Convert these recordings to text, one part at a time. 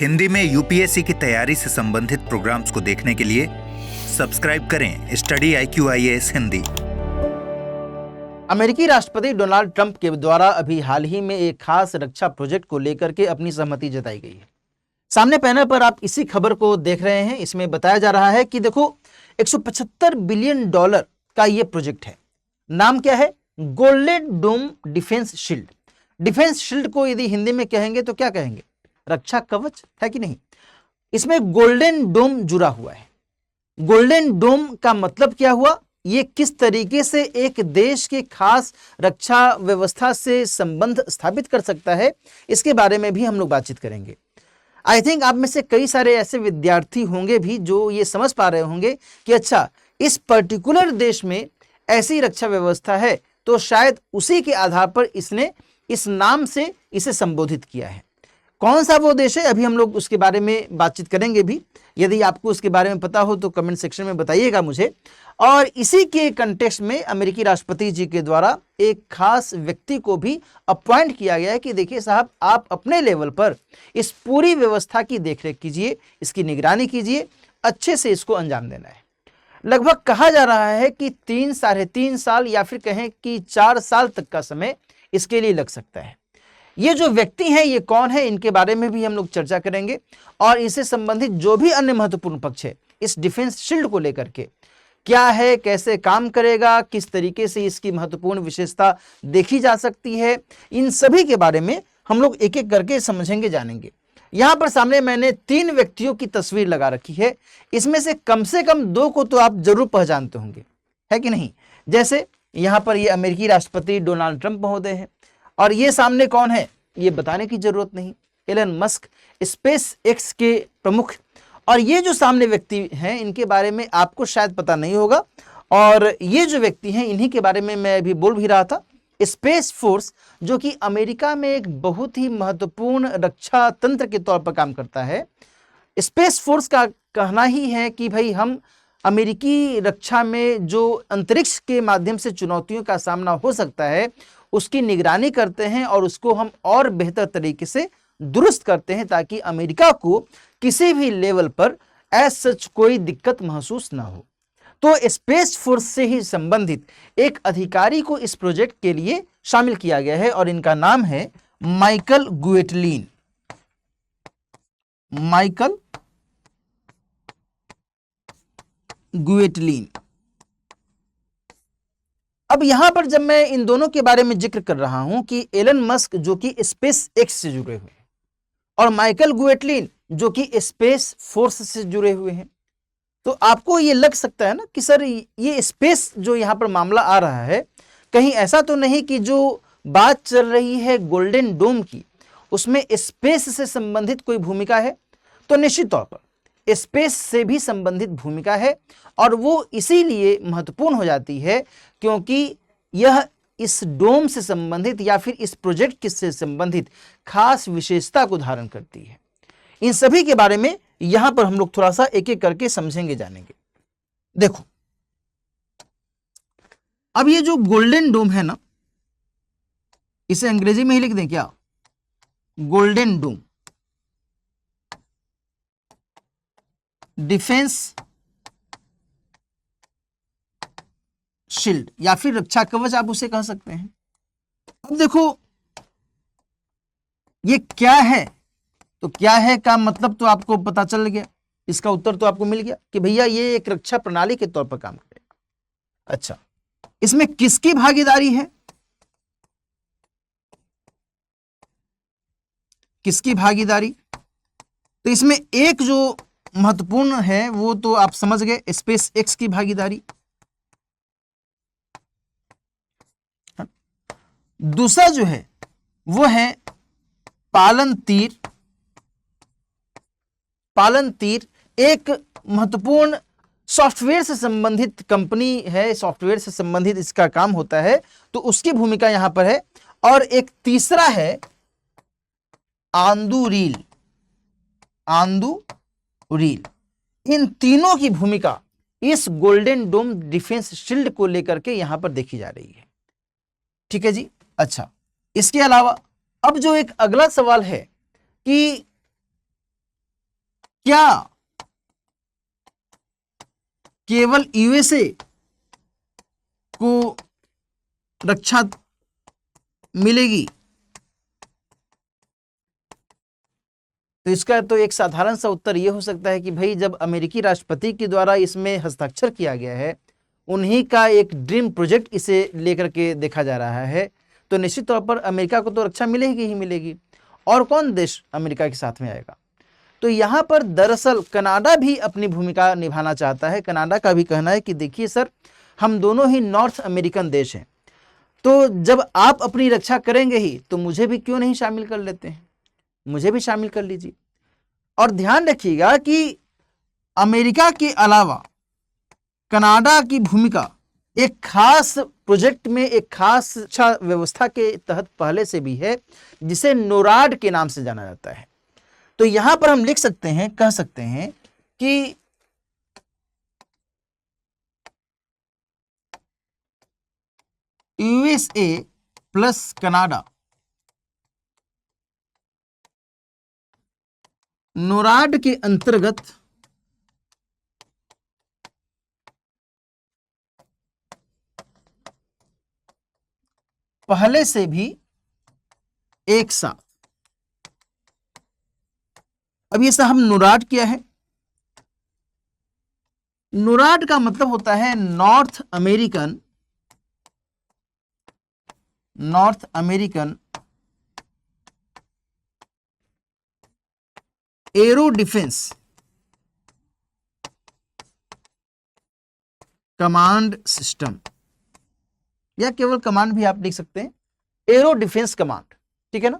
हिंदी में यूपीएससी की तैयारी से संबंधित प्रोग्राम्स को देखने के लिए सब्सक्राइब करें स्टडी IQIAS हिंदी। अमेरिकी राष्ट्रपति डोनाल्ड ट्रंप के द्वारा अभी हाल ही में एक खास रक्षा प्रोजेक्ट को लेकर के अपनी सहमति जताई गई है। सामने पैनल पर आप इसी खबर को देख रहे हैं। इसमें बताया जा रहा है कि देखो 175 बिलियन डॉलर का ये प्रोजेक्ट है। नाम क्या है? गोल्डन डोम डिफेंस शील्ड। डिफेंस शील्ड को यदि हिंदी में कहेंगे तो क्या कहेंगे? रक्षा कवच, है कि नहीं? इसमें गोल्डन डोम जुड़ा हुआ है। गोल्डन डोम का मतलब क्या हुआ? ये किस तरीके से एक देश के खास रक्षा व्यवस्था से संबंध स्थापित कर सकता है, इसके बारे में भी हम लोग बातचीत करेंगे। आई थिंक आप में से कई सारे ऐसे विद्यार्थी होंगे भी जो ये समझ पा रहे होंगे कि अच्छा, इस पर्टिकुलर देश में ऐसी रक्षा व्यवस्था है तो शायद उसी के आधार पर इसने इस नाम से इसे संबोधित किया है। कौन सा वो देश है, अभी हम लोग उसके बारे में बातचीत करेंगे भी। यदि आपको उसके बारे में पता हो तो कमेंट सेक्शन में बताइएगा मुझे। और इसी के कंटेक्स्ट में अमेरिकी राष्ट्रपति जी के द्वारा एक खास व्यक्ति को भी अपॉइंट किया गया है कि देखिए साहब, आप अपने लेवल पर इस पूरी व्यवस्था की देखरेख कीजिए, इसकी निगरानी कीजिए, अच्छे से इसको अंजाम देना है। लगभग कहा जा रहा है कि 3 साढ़े 3 साल या फिर कहें कि 4 साल तक का समय इसके लिए लग सकता है। ये जो व्यक्ति हैं ये कौन है, इनके बारे में भी हम लोग चर्चा करेंगे और इससे संबंधित जो भी अन्य महत्वपूर्ण पक्ष है इस डिफेंस शील्ड को लेकर के, क्या है, कैसे काम करेगा, किस तरीके से इसकी महत्वपूर्ण विशेषता देखी जा सकती है, इन सभी के बारे में हम लोग एक एक करके समझेंगे, जानेंगे। यहां पर सामने मैंने 3 व्यक्तियों की तस्वीर लगा रखी है। इसमें से कम 2 को तो आप जरूर पहचानते होंगे, है कि नहीं? जैसे यहां पर ये अमेरिकी राष्ट्रपति डोनाल्ड ट्रंप महोदय हैं और ये सामने कौन है ये बताने की जरूरत नहीं, एलन मस्क, स्पेस एक्स के प्रमुख। और ये जो सामने व्यक्ति हैं इनके बारे में आपको शायद पता नहीं होगा, और ये जो व्यक्ति हैं इन्हीं के बारे में मैं अभी बोल भी रहा था। स्पेस फोर्स, जो कि अमेरिका में एक बहुत ही महत्वपूर्ण रक्षा तंत्र के तौर पर काम करता है। स्पेस फोर्स का कहना ही है कि भाई हम अमेरिकी रक्षा में जो अंतरिक्ष के माध्यम से चुनौतियों का सामना हो सकता है उसकी निगरानी करते हैं और उसको हम और बेहतर तरीके से दुरुस्त करते हैं ताकि अमेरिका को किसी भी लेवल पर एज सच कोई दिक्कत महसूस ना हो। तो स्पेस फोर्स से ही संबंधित एक अधिकारी को इस प्रोजेक्ट के लिए शामिल किया गया है और इनका नाम है माइकल गुएटलीन। माइकल गुएटलीन। अब यहां पर जब मैं इन दोनों के बारे में जिक्र कर रहा हूं कि एलन मस्क जो कि स्पेस एक्स से जुड़े हुए हैं और माइकल गुएटलीन जो कि स्पेस फोर्स से जुड़े हुए हैं, तो आपको ये लग सकता है ना कि सर ये स्पेस जो यहां पर मामला आ रहा है, कहीं ऐसा तो नहीं कि जो बात चल रही है गोल्डन डोम की उसमें स्पेस से संबंधित कोई भूमिका है? तो निश्चित तौर पर स्पेस से भी संबंधित भूमिका है और वो इसीलिए महत्वपूर्ण हो जाती है क्योंकि यह इस डोम से संबंधित या फिर इस प्रोजेक्ट से संबंधित खास विशेषता को धारण करती है। इन सभी के बारे में यहां पर हम लोग थोड़ा सा एक एक करके समझेंगे, जानेंगे। देखो, अब ये जो गोल्डन डोम है ना, इसे अंग्रेजी में ही लिख दें क्या? गोल्डन डोम डिफेंस शील्ड या फिर रक्षा कवच आप उसे कह सकते हैं। अब देखो ये क्या है, तो क्या है का मतलब तो आपको पता चल गया, इसका उत्तर तो आपको मिल गया कि भैया ये एक रक्षा प्रणाली के तौर पर काम करेगा। अच्छा, इसमें किसकी भागीदारी है? किसकी भागीदारी? तो इसमें एक जो महत्वपूर्ण है वो तो आप समझ गए, स्पेस एक्स की भागीदारी। दूसरा जो है वो है पालनतीर। पालनतीर एक महत्वपूर्ण सॉफ्टवेयर से संबंधित कंपनी है, सॉफ्टवेयर से संबंधित इसका काम होता है, तो उसकी भूमिका यहां पर है। और एक तीसरा है आंदूरील। आंदूरील, इन तीनों की भूमिका इस गोल्डन डोम डिफेंस शील्ड को लेकर के यहां पर देखी जा रही है। ठीक है जी। अच्छा, इसके अलावा अब जो एक अगला सवाल है कि क्या केवल यूएसए को रक्षा मिलेगी? तो इसका तो एक साधारण सा उत्तर यह हो सकता है कि भाई जब अमेरिकी राष्ट्रपति के द्वारा इसमें हस्ताक्षर किया गया है, उन्हीं का एक ड्रीम प्रोजेक्ट इसे लेकर के देखा जा रहा है, तो निश्चित तौर पर अमेरिका को तो रक्षा मिलेगी ही मिलेगी। और कौन देश अमेरिका के साथ में आएगा? तो यहाँ पर दरअसल कनाडा भी अपनी भूमिका निभाना चाहता है। कनाडा का भी कहना है कि देखिए सर, हम दोनों ही नॉर्थ अमेरिकन देश हैं, तो जब आप अपनी रक्षा करेंगे ही तो मुझे भी क्यों नहीं शामिल कर लेते हैं, मुझे भी शामिल कर लीजिए। और ध्यान रखिएगा कि अमेरिका के अलावा कनाडा की भूमिका एक खास प्रोजेक्ट में, एक खास रक्षा व्यवस्था के तहत पहले से भी है, जिसे नोराड के नाम से जाना जाता है। तो यहां पर हम लिख सकते हैं, कह सकते हैं कि यूएसए प्लस कनाडा नोराड के अंतर्गत पहले से भी एक साथ। अब ये हम नोराड क्या है? नोराड का मतलब होता है north American arrow defence command system, या केवल कमांड भी आप लिख सकते हैं, एरो डिफेंस कमांड, ठीक है ना।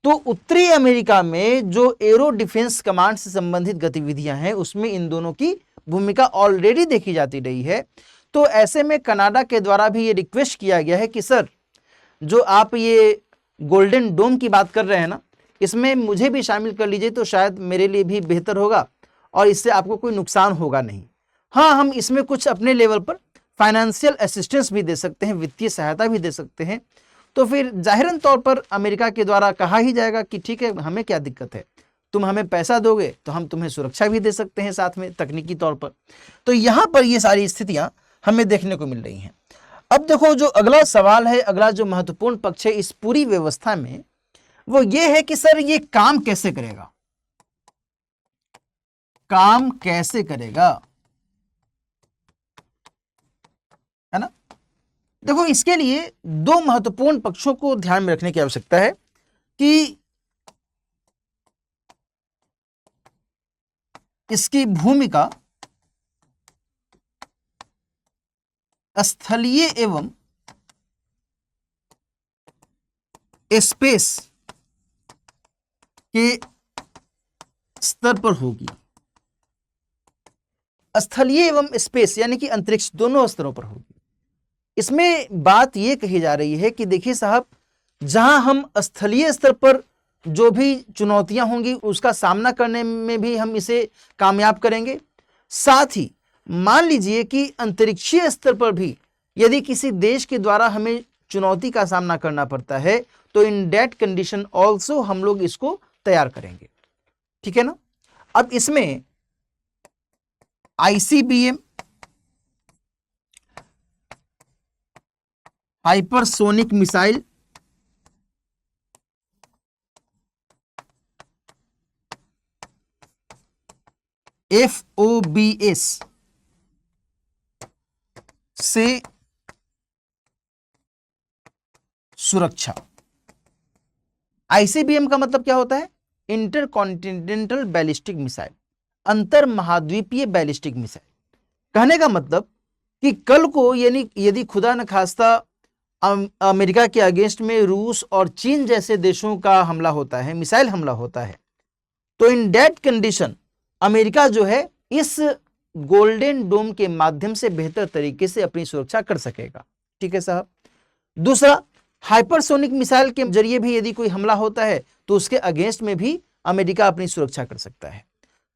तो उत्तरी अमेरिका में जो एरो डिफेंस कमांड से संबंधित गतिविधियां हैं, उसमें इन दोनों की भूमिका ऑलरेडी देखी जाती रही है। तो ऐसे में कनाडा के द्वारा भी ये रिक्वेस्ट किया गया है कि सर, जो आप ये गोल्डन डोम की बात कर रहे हैं ना, इसमें मुझे भी शामिल कर लीजिए, तो शायद मेरे लिए भी बेहतर होगा और इससे आपको कोई नुकसान होगा नहीं। हाँ, हम इसमें कुछ अपने लेवल पर फाइनेंशियल असिस्टेंस भी दे सकते हैं, वित्तीय सहायता भी दे सकते हैं। तो फिर जाहिरन तौर पर अमेरिका के द्वारा कहा ही जाएगा कि ठीक है, हमें क्या दिक्कत है, तुम हमें पैसा दोगे तो हम तुम्हें सुरक्षा भी दे सकते हैं साथ में तकनीकी तौर पर। तो यहाँ पर ये सारी स्थितियां हमें देखने को मिल रही हैं। अब देखो, जो अगला सवाल है, अगला जो महत्वपूर्ण पक्ष है इस पूरी व्यवस्था में, वो ये है कि सर ये काम कैसे करेगा, काम कैसे करेगा, है ना। देखो, इसके लिए दो महत्वपूर्ण पक्षों को ध्यान में रखने की आवश्यकता है कि इसकी भूमिका स्थलीय एवं स्पेस के स्तर पर होगी। स्थलीय एवं स्पेस यानी कि अंतरिक्ष, दोनों स्तरों पर होगी। इसमें बात यह कही जा रही है कि देखिए साहब, जहां हम स्थलीय स्तर पर जो भी चुनौतियां होंगी उसका सामना करने में भी हम इसे कामयाब करेंगे, साथ ही मान लीजिए कि अंतरिक्षीय स्तर पर भी यदि किसी देश के द्वारा हमें चुनौती का सामना करना पड़ता है, तो इन दैट कंडीशन ऑल्सो हम लोग इसको तैयार करेंगे, ठीक है ना। अब इसमें आईसीबीएम, हाइपरसोनिक मिसाइल, FOBS से सुरक्षा। आईसीबीएम का मतलब क्या होता है? इंटरकॉन्टिनेंटल बैलिस्टिक मिसाइल, अंतर महाद्वीपीय बैलिस्टिक मिसाइल। कहने का मतलब कि कल को यानी यदि खुदा न खास्ता अमेरिका के अगेंस्ट में रूस और चीन जैसे देशों का हमला होता है, मिसाइल हमला होता है, तो इन दैट कंडीशन अमेरिका जो है इस गोल्डन डोम के माध्यम से बेहतर तरीके से अपनी सुरक्षा कर सकेगा, ठीक है साहब। दूसरा, हाइपरसोनिक मिसाइल के जरिए भी यदि कोई हमला होता है तो उसके अगेंस्ट में भी अमेरिका अपनी सुरक्षा कर सकता है।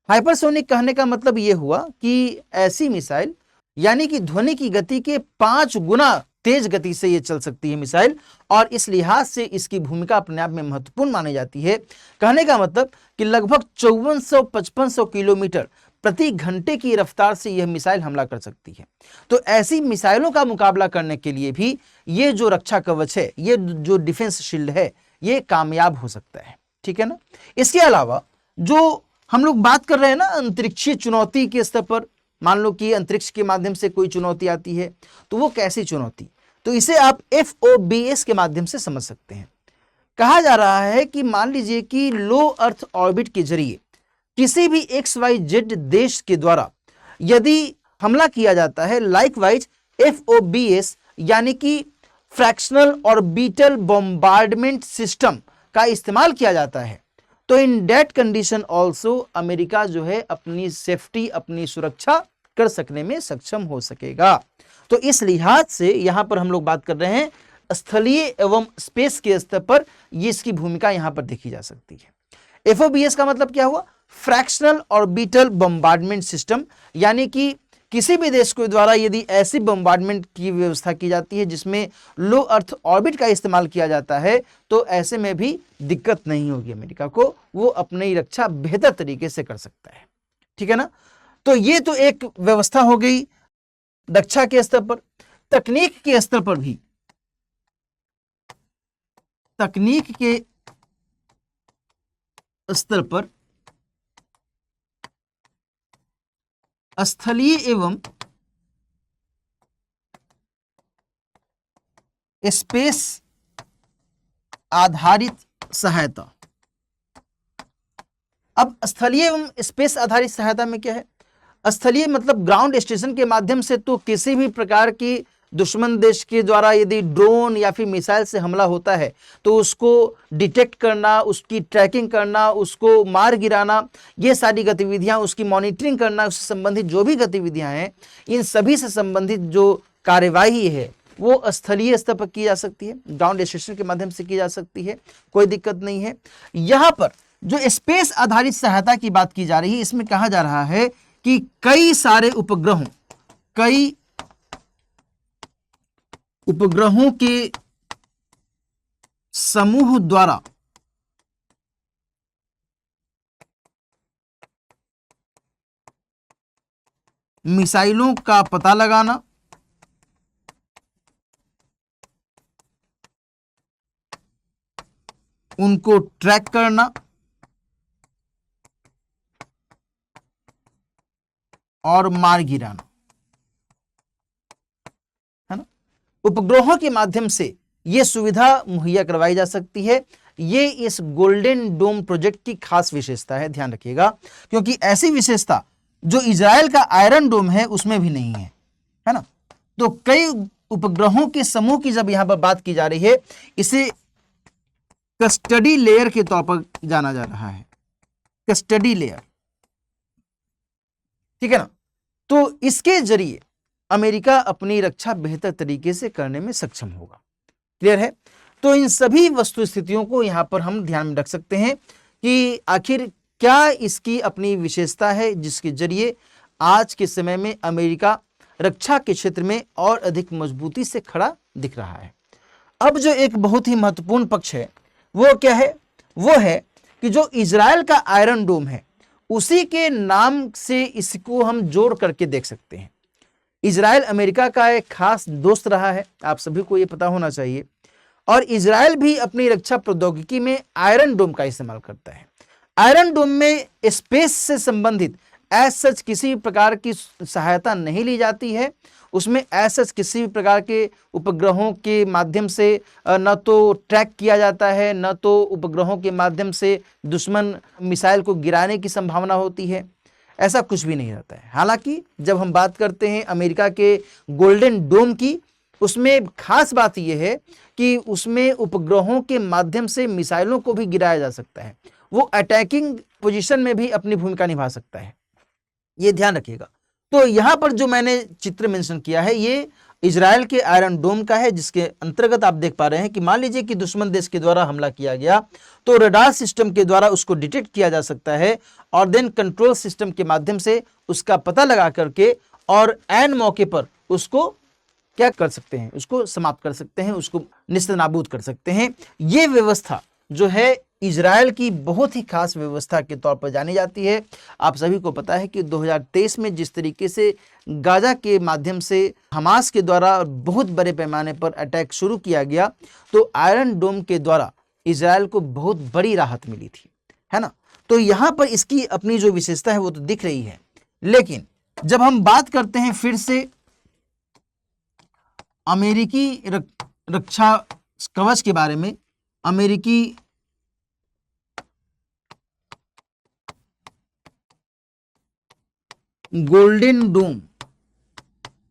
हाइपरसोनिक कहने का मतलब यह हुआ कि ऐसी मिसाइल यानी कि ध्वनि की गति के 5 गुना तेज गति से ये चल सकती है मिसाइल, और इस लिहाज से इसकी भूमिका अपने आप में महत्वपूर्ण मानी जाती है। कहने का मतलब कि लगभग 5400-5500 किलोमीटर प्रति घंटे की रफ्तार से यह मिसाइल हमला कर सकती है। तो ऐसी मिसाइलों का मुकाबला करने के लिए भी ये जो रक्षा कवच है, ये जो डिफेंस शील्ड है, ये कामयाब हो सकता है। ठीक है ना। इसके अलावा जो हम लोग बात कर रहे हैं ना अंतरिक्षीय चुनौती के स्तर पर, मान लो कि अंतरिक्ष के माध्यम से कोई चुनौती आती है, तो वो कैसी चुनौती, तो इसे आप FOBS के माध्यम से समझ सकते हैं। कहा जा रहा है कि मान लीजिए कि लो अर्थ ऑर्बिट के जरिए किसी भी XYZ देश के द्वारा यदि हमला किया जाता है, लाइकवाइज FOBS यानी कि फ्रैक्शनल ऑर्बिटल बॉम्बार्डमेंट सिस्टम का इस्तेमाल किया जाता है, तो in that condition also America जो है अपनी सेफ्टी, अपनी सुरक्षा कर सकने में सक्षम हो सकेगा। तो इस लिहाज से यहां पर हम लोग बात कर रहे हैं स्थलीय एवं स्पेस के स्तर पर ये इसकी भूमिका यहां पर देखी जा सकती है। FOBS का मतलब क्या हुआ? फ्रैक्शनल ऑर्बिटल बम्बार्डमेंट सिस्टम, यानी कि किसी भी देश के द्वारा यदि ऐसी बम्बार्डमेंट की व्यवस्था की जाती है जिसमें लो अर्थ ऑर्बिट का इस्तेमाल किया जाता है, तो ऐसे में भी दिक्कत नहीं होगी अमेरिका को, वो अपनी रक्षा बेहतर तरीके से कर सकता है। ठीक है ना। तो ये तो एक व्यवस्था हो गई रक्षा के स्तर पर। तकनीक के स्तर पर भी, तकनीक के स्तर पर स्थलीय एवं स्पेस आधारित सहायता। अब स्थलीय एवं स्पेस आधारित सहायता में क्या है? स्थलीय मतलब ग्राउंड स्टेशन के माध्यम से तो किसी भी प्रकार की दुश्मन देश के द्वारा यदि ड्रोन या फिर मिसाइल से हमला होता है तो उसको डिटेक्ट करना, उसकी ट्रैकिंग करना, उसको मार गिराना, ये सारी गतिविधियां, उसकी मॉनिटरिंग करना, उससे संबंधित जो भी गतिविधियां हैं, इन सभी से संबंधित जो कार्यवाही है वो स्थलीय स्तर पर की जा सकती है, ग्राउंड स्टेशन के माध्यम से की जा सकती है, कोई दिक्कत नहीं है। यहां पर जो स्पेस आधारित सहायता की बात की जा रही है, इसमें कहा जा रहा है कि कई सारे उपग्रहों के समूह द्वारा मिसाइलों का पता लगाना, उनको ट्रैक करना और मार गिराना, है ना। उपग्रहों के माध्यम से यह सुविधा मुहैया करवाई जा सकती है। ये इस गोल्डन डोम प्रोजेक्ट की खास विशेषता है, ध्यान रखिएगा, क्योंकि ऐसी विशेषता जो इजराइल का आयरन डोम है उसमें भी नहीं है ना। तो कई उपग्रहों के समूह की जब यहां पर बात की जा रही है, इसे कस्टडी लेयर के तौर पर जाना जा रहा है, कस्टडी लेयर। ठीक है ना। तो इसके जरिए अमेरिका अपनी रक्षा बेहतर तरीके से करने में सक्षम होगा। क्लियर है। तो इन सभी वस्तु स्थितियों को यहां पर हम ध्यान में रख सकते हैं कि आखिर क्या इसकी अपनी विशेषता है जिसके जरिए आज के समय में अमेरिका रक्षा के क्षेत्र में और अधिक मजबूती से खड़ा दिख रहा है। अब जो एक बहुत ही महत्वपूर्ण पक्ष है वो क्या है? वो है कि जो इजराइल का आयरन डोम है उसी के नाम से इसको हम जोड़ करके देख सकते हैं। इजराइल अमेरिका का एक खास दोस्त रहा है, आप सभी को यह पता होना चाहिए, और इजराइल भी अपनी रक्षा प्रौद्योगिकी में आयरन डोम का इस्तेमाल करता है। आयरन डोम में स्पेस से संबंधित एज सच किसी भी प्रकार की सहायता नहीं ली जाती है, उसमें एज सच किसी भी प्रकार के उपग्रहों के माध्यम से न तो ट्रैक किया जाता है, न तो उपग्रहों के माध्यम से दुश्मन मिसाइल को गिराने की संभावना होती है, ऐसा कुछ भी नहीं रहता है। हालांकि जब हम बात करते हैं अमेरिका के गोल्डन डोम की, उसमें खास बात यह है कि उसमें उपग्रहों के माध्यम से मिसाइलों को भी गिराया जा सकता है, वो अटैकिंग पोजीशन में भी अपनी भूमिका निभा सकता है, ये ध्यान रखिएगा। तो यहां पर जो मैंने चित्र मेंशन किया है ये इजराइल के आयरन डोम का है, जिसके अंतर्गत आप देख पा रहे हैं कि मान लीजिए कि दुश्मन देश के द्वारा हमला किया गया तो रडार सिस्टम के द्वारा उसको डिटेक्ट किया जा सकता है और देन कंट्रोल सिस्टम के माध्यम से उसका पता लगा करके और एन मौके पर उसको क्या कर सकते हैं, उसको समाप्त कर सकते हैं, उसको निस्तनाबूद कर सकते हैं। ये व्यवस्था जो है इजराइल की बहुत ही खास व्यवस्था के तौर पर जानी जाती है। आप सभी को पता है कि 2023 में जिस तरीके से गाजा के माध्यम से हमास के द्वारा बहुत बड़े पैमाने पर अटैक शुरू किया गया, तो आयरन डोम के द्वारा इजराइल को बहुत बड़ी राहत मिली थी, है ना। तो यहाँ पर इसकी अपनी जो विशेषता है वो तो दिख रही है। लेकिन जब हम बात करते हैं फिर से अमेरिकी रक्षा कवच के बारे में, अमेरिकी गोल्डन डोम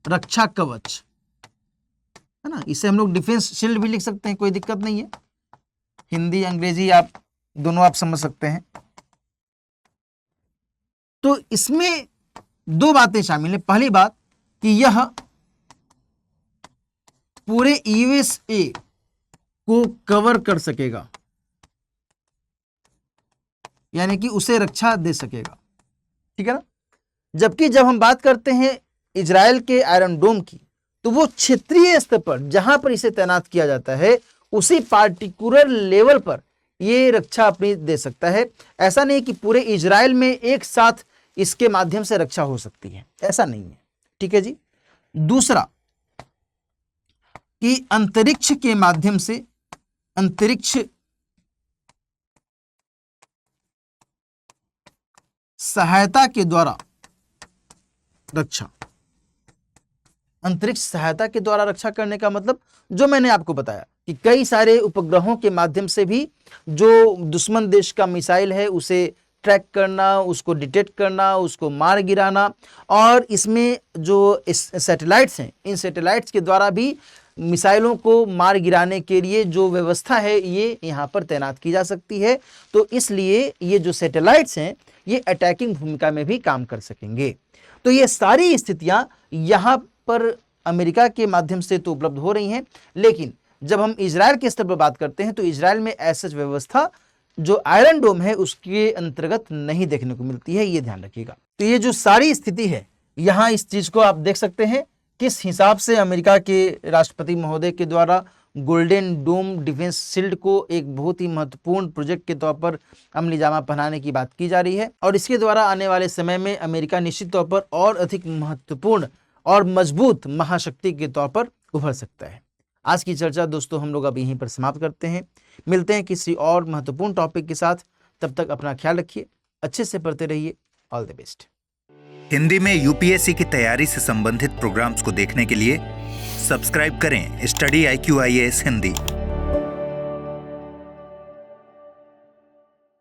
रक्षा कवच, है ना, इसे हम लोग डिफेंस शील्ड भी लिख सकते हैं, कोई दिक्कत नहीं है। हिंदी अंग्रेजी आप दोनों आप समझ सकते हैं। तो इसमें दो बातें शामिल है। पहली बात कि यह पूरे यूएसए को कवर कर सकेगा, यानी कि उसे रक्षा दे सकेगा, ठीक है ना। जबकि जब हम बात करते हैं इजराइल के आयरन डोम की, तो वो क्षेत्रीय स्तर पर जहां पर इसे तैनात किया जाता है उसी पार्टिकुलर लेवल पर ये रक्षा अपनी दे सकता है। ऐसा नहीं कि पूरे इजराइल में एक साथ इसके माध्यम से रक्षा हो सकती है, ऐसा नहीं है, ठीक है जी। दूसरा कि अंतरिक्ष के माध्यम से, अंतरिक्ष सहायता के द्वारा रक्षा, अंतरिक्ष सहायता के द्वारा रक्षा करने का मतलब जो मैंने आपको बताया कि कई सारे उपग्रहों के माध्यम से भी जो दुश्मन देश का मिसाइल है उसे ट्रैक करना, उसको डिटेक्ट करना, उसको मार गिराना, और इसमें जो सैटेलाइट्स हैं, इन सैटेलाइट्स के द्वारा भी मिसाइलों को मार गिराने के लिए जो व्यवस्था है ये यहाँ पर तैनात की जा सकती है। तो इसलिए ये जो सैटेलाइट्स हैं ये अटैकिंग भूमिका में भी काम कर सकेंगे। तो ये सारी स्थितियां यहाँ पर अमेरिका के माध्यम से तो उपलब्ध हो रही हैं, लेकिन जब हम इजराइल के स्तर पर बात करते हैं तो इजराइल में ऐसी व्यवस्था जो आयरन डोम है उसके अंतर्गत नहीं देखने को मिलती है, ये ध्यान रखिएगा। तो ये जो सारी स्थिति है यहाँ इस चीज को आप देख सकते हैं किस हिसाब से अमेरिका के राष्ट्रपति महोदय के द्वारा गोल्डन डोम डिफेंस शील्ड को एक बहुत ही महत्वपूर्ण प्रोजेक्ट के तौर पर अमली जामा पहनाने की बात की जा रही है, और इसके द्वारा आने वाले समय में अमेरिका निश्चित तौर पर और अधिक महत्वपूर्ण और मजबूत महाशक्ति के तौर पर उभर सकता है। आज की चर्चा दोस्तों हम लोग अब यहीं पर समाप्त करते हैं। मिलते हैं किसी और महत्वपूर्ण टॉपिक के साथ, तब तक अपना ख्याल रखिए, अच्छे से पढ़ते रहिए। All the best. हिंदी में यूपीएससी की तैयारी से संबंधित प्रोग्राम्स को देखने के लिए सब्सक्राइब करें स्टडी IQ IAS हिंदी।